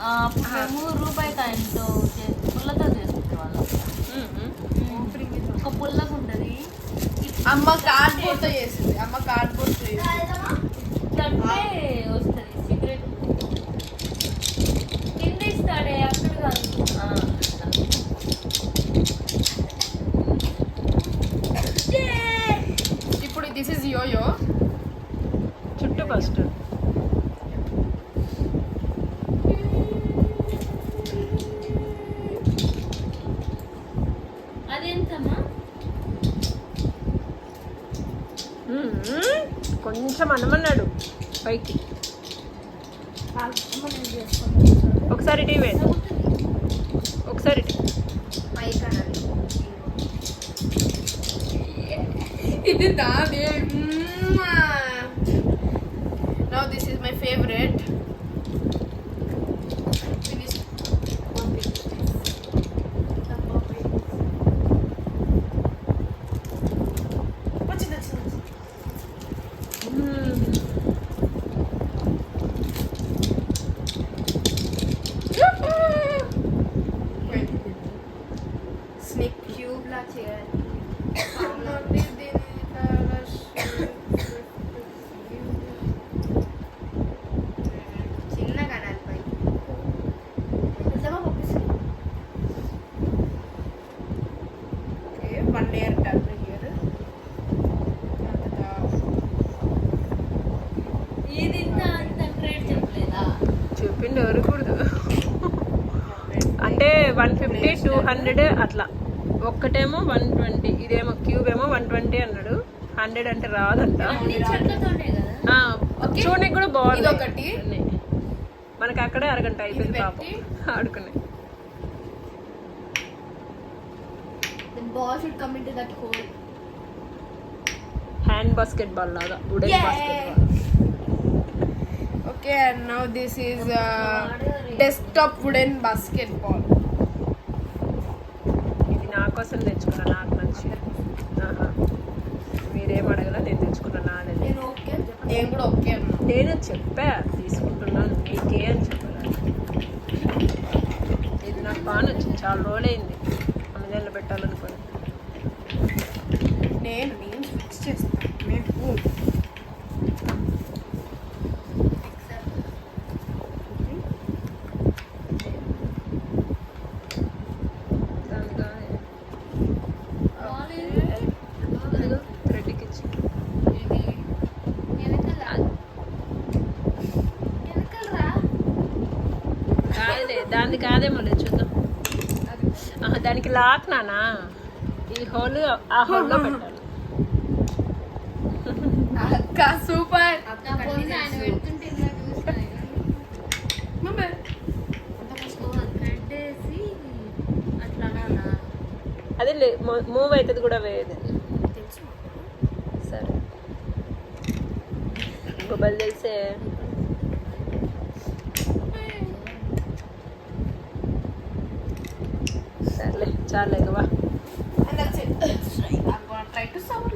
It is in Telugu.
అప్పుడు మేము రూపాయి కాయంతో పుల్లతో చేసుకుంటే వాళ్ళం. ఒక పుల్లగా ఉంటుంది. అమ్మ కార్డ్బోర్డ్తో చేసింది. అమ్మ కార్డ్బోర్డ్తో అంటే వస్తుంది సిగరెట్ కింద ఇస్తాడే అక్కడ కాదు. ఇప్పుడు దిస్ ఇస్ యోయో చుట్టూ ఫస్ట్ అదెంతమ్మా? కొంచెం అనమన్నాడు పైకి. ఒకసారి టీ వేసి ఒకసారి టీ. ఇది దాని. Now this is my favourite. Snake cube లా చేయాలి. చిన్న కనాలి పై వన్ లేయర్ టర్న్ హియర్. ఇది అంత రేట్ చెప్పలేదా? చెప్పిండు ఎవరకూడదు. అంటే 150 200 అట్లా. ఒక్కటేమో 120, ఇదేమో క్యూబ్ ఏమో 120 అన్నాడు. 100 అంటే రాదంట. చెట్లతోనే కదా. చూడడానికి కూడా బాగుంది. ఇదొకటి. మనకి అక్కడే అరగంట అయిపోయింది పాపం ఆడుకునే. ball should come into that hole. Hand basketball లాగా wooden basketball. Okay, and now this is desktop wooden basketball. ఇది నా కోసం తెచ్చుకున్నా, నాకు నచ్చి. మీరేం అడగల, నేను తెచ్చుకున్నా నాదే. నేను కూడా ఓకే అన్నా. నేను చెప్పా తీసుకుంటున్నాను మీకే అని చెప్పాను. ఇది నాకు బాగా నచ్చింది. చాలా రోజులైంది అమెజాన్లో పెట్టాలనుకోని. నేను ఫిక్స్ చేస్తాను. మీకు థ్రెడ్కి ఇచ్చి కాదులే, దానికి కాదేమో లేదు, చూద్దాం. దానికి లాక్ నానా, ఈ హోల్ ఆ హోల్లో పెట్టాలి. అక్క సూపర్. అదే మూవ్ అవుతుంది కూడా వేయదు. సరే గొప్పలు తెలిసే. సర్లే చాలే వా. And that's it. I'm gonna try to solve it.